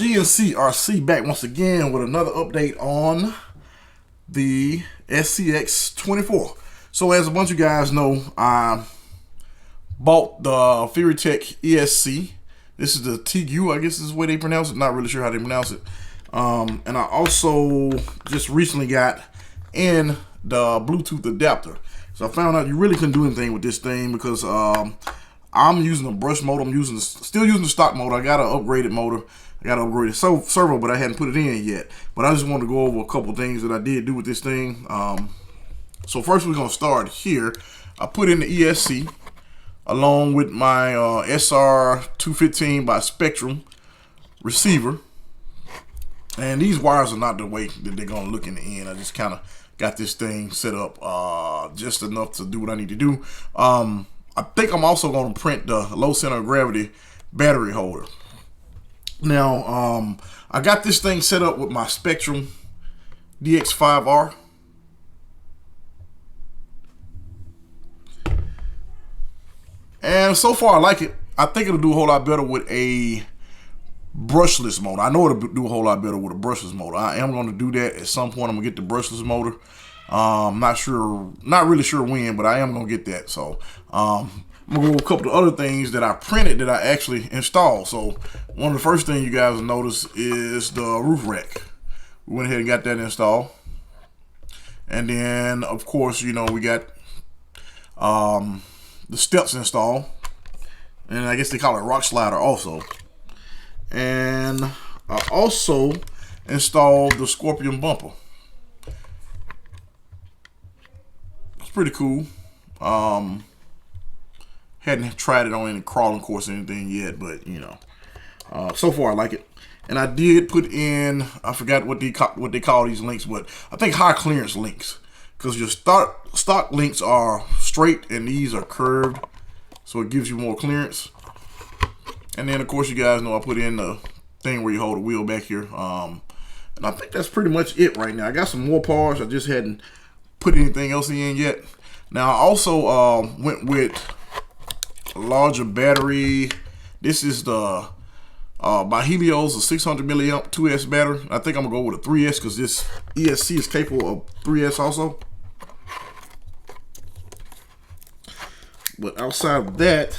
GNCRC back once again with another update on the SCX24. So as a bunch of you guys know, I bought the Furitek ESC. This is the TU, I guess is the way they pronounce it. Not really sure how they pronounce it. And I also just recently got in the Bluetooth adapter. So I found out you really couldn't do anything with this thing because I'm using a brush motor. I'm still using the stock motor. I got an upgraded motor. I got an upgraded servo, but I hadn't put it in yet. But I just wanted to go over a couple things that I did do with this thing. So first we're going to start here. I put in the ESC along with my SR215 by Spectrum receiver. And these wires are not the way that they're going to look in the end. I just kind of got this thing set up just enough to do what I need to do. I think I'm also going to print the low center of gravity battery holder. Now, I got this thing set up with my Spectrum DX5R. And so far I like it. I think it'll do a whole lot better with a brushless motor. I know it'll do a whole lot better with a brushless motor. I am going to do that at some point. I'm going to get the brushless motor. Not really sure when, but I am going to get that. So, I'm going to go over a couple of other things that I printed that I actually installed. So, one of the first things you guys will notice is the roof rack. We went ahead and got that installed. And then, of course, you know, we got the steps installed. And I guess they call it rock slider also. And I also installed the Scorpion bumper. It's pretty cool. Hadn't tried it on any crawling course or anything yet, but you know, so far I like it. And I did put in, I forgot what they call these links, but I think high clearance links, because your stock links are straight and these are curved, so it gives you more clearance. And then of course you guys know I put in the thing where you hold the wheel back here. And I think that's pretty much it right now. I got some more parts. I just hadn't put anything else in yet. Now I also went with a larger battery. This is the by Helios, a 600 milliamp 2S battery. I think I'm gonna go with a 3S because this ESC is capable of 3S also. But outside of that,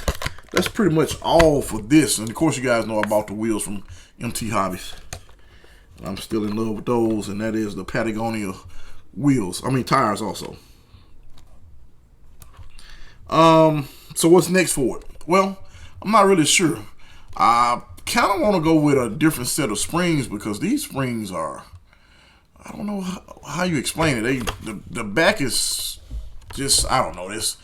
that's pretty much all for this. And of course you guys know I bought the wheels from MT Hobbies. I'm still in love with those, and that is the Patagonia wheels. I mean tires also. So what's next for it? Well, I'm not really sure. I kind of want to go with a different set of springs because these springs are, I don't know how you explain it. The back is just, I don't know, this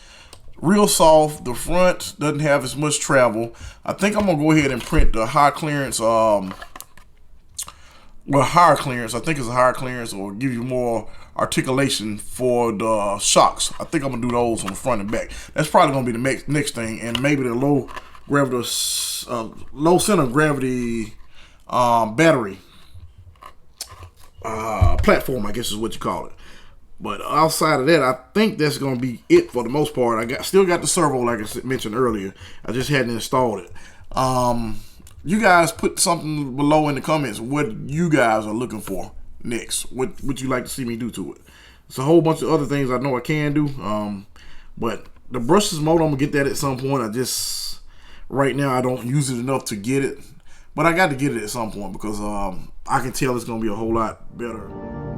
real soft. The front doesn't have as much travel. I think I'm gonna go ahead and print the high clearance, well, higher clearance. I think it's a higher clearance, or give you more articulation for the shocks. I think I'm gonna do those on the front and back. That's probably gonna be the next thing, and maybe the low center of gravity battery platform, I guess is what you call it. But outside of that, I think that's going to be it for the most part. Still got the servo, like I mentioned earlier. I just hadn't installed it. You guys put something below in the comments what you guys are looking for next. What would you like to see me do to it? It's a whole bunch of other things I know I can do. But the brushless motor, I'm going to get that at some point. Right now, I don't use it enough to get it. But I got to get it at some point because I can tell it's going to be a whole lot better.